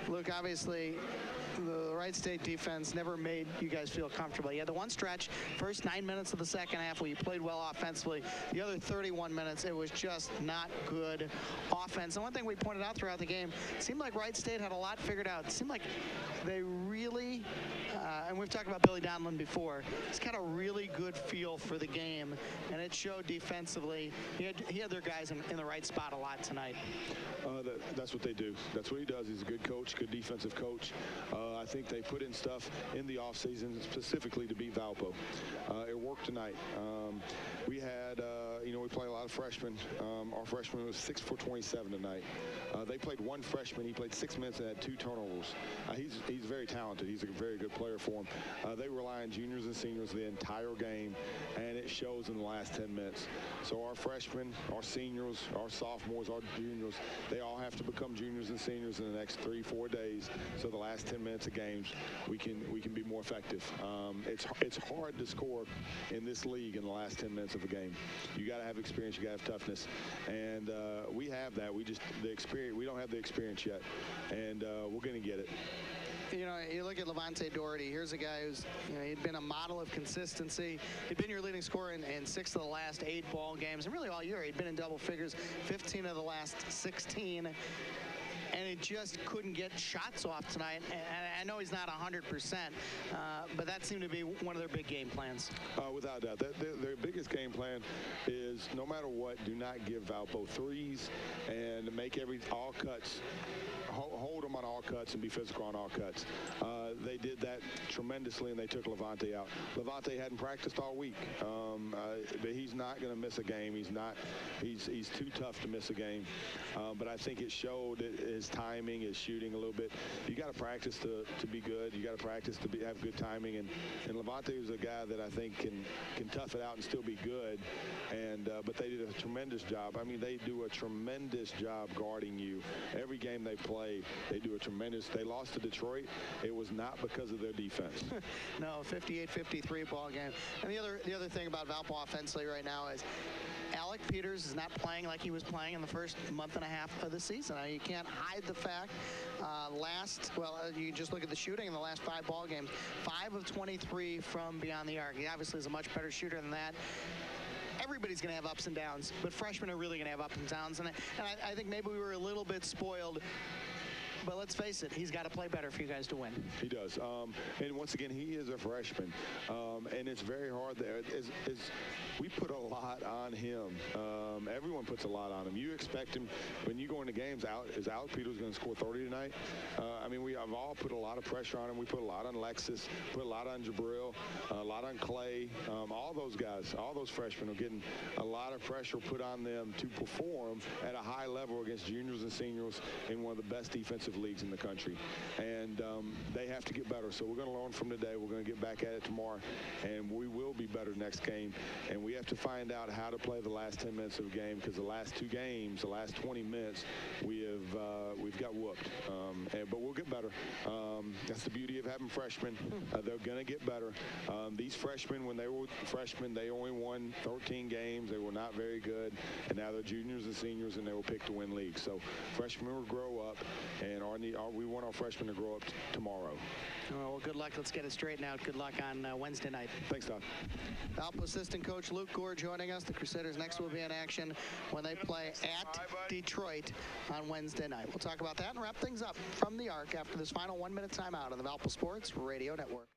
Luke, obviously, the Wright State defense never made you guys feel comfortable. You had the one stretch, first 9 minutes of the second half, where you played well offensively. The other 31 minutes, it was just not good offense. And one thing we pointed out throughout the game, it seemed like Wright State had a lot figured out. It seemed like they really, and we've talked about Billy Donlin before, he's got a really good feel for the game, and it showed defensively. He had their guys in the right spot a lot tonight. That's what they do. That's what he does. He's a good coach, good defensive coach. I think they put in stuff in the offseason specifically to beat Valpo. It worked tonight. We had, we play a lot of freshmen. Our freshman was 6 for 27 tonight. They played one freshman. He played 6 minutes and had 2 turnovers. He's very talented. He's a very good player for him. They rely on juniors and seniors the entire game, and it shows in the last 10 minutes. So our freshmen, our seniors, our sophomores, our juniors, they all have to become juniors and seniors in the next 3-4 days. So the last 10 minutes of games, we can be more effective. It's hard to score in this league in the last 10 minutes of a game. You got to have experience. You got to have toughness, and we have that. The experience. We don't have the experience yet, and we're going to get it. You look at Levante Doherty. Here's a guy who's, he'd been a model of consistency. He'd been your leading scorer in 6 of the last 8 ball games, and really all year. He'd been in double figures, 15 of the last 16. And he just couldn't get shots off tonight. And I know he's not 100%, but that seemed to be one of their big game plans. Without doubt. Their biggest game plan is no matter what, do not give Valpo threes and make all cuts. Hold them on all cuts and be physical on all cuts. They did that tremendously, and they took Levante out. Levante hadn't practiced all week, but he's not going to miss a game. He's too tough to miss a game. But I think it showed his timing, his shooting a little bit. You got to practice to be good. You got to practice to have good timing. And Levante is a guy that I think can tough it out and still be good. And but they did a tremendous job. I mean, they do a tremendous job guarding you. Every game they play, they do a tremendous. They lost to Detroit. It was not because of their defense. No, 58-53 ball game. And the other thing about Valpo offensively right now is Alec Peters is not playing like he was playing in the first month and a half of the season. You can't hide the fact. You just look at the shooting in the last 5 ball games. 5 of 23 from beyond the arc. He obviously is a much better shooter than that. Everybody's going to have ups and downs, but freshmen are really going to have ups and downs. And I think maybe we were a little bit spoiled. But let's face it, he's got to play better for you guys to win. He does. And once again, he is a freshman. And it's very hard there. We put a lot on him. Everyone puts a lot on him. You expect him, when you go into games, is Alec Peters going to score 30 tonight? We have all put a lot of pressure on him. We put a lot on Lexus, put a lot on Jabril, a lot on Clay. All those guys, all those freshmen are getting a lot of pressure put on them to perform at a high level against juniors and seniors in one of the best defensive leagues in the country. And they have to get better. So we're going to learn from today. We're going to get back at it tomorrow, and we will be better next game. And we have to find out how to play the last 10 minutes of the game, because the last 2 games, the last 20 minutes, we've got whooped. But we'll get better. That's the beauty of having freshmen. They're going to get better. These freshmen, when they were freshmen, they only won 13 games. They were not very good. And now they're juniors and seniors, and they were picked to win leagues. So freshmen will grow up, and we want our freshmen to grow up tomorrow. Well, good luck. Let's get it straightened out. Good luck on Wednesday night. Thanks, Todd. Valpo assistant coach Luke Gore joining us. The Crusaders next will be in action when they play at Detroit on Wednesday night. We'll talk about that and wrap things up from the Arc after this final 1-minute timeout on the Valpo Sports Radio Network.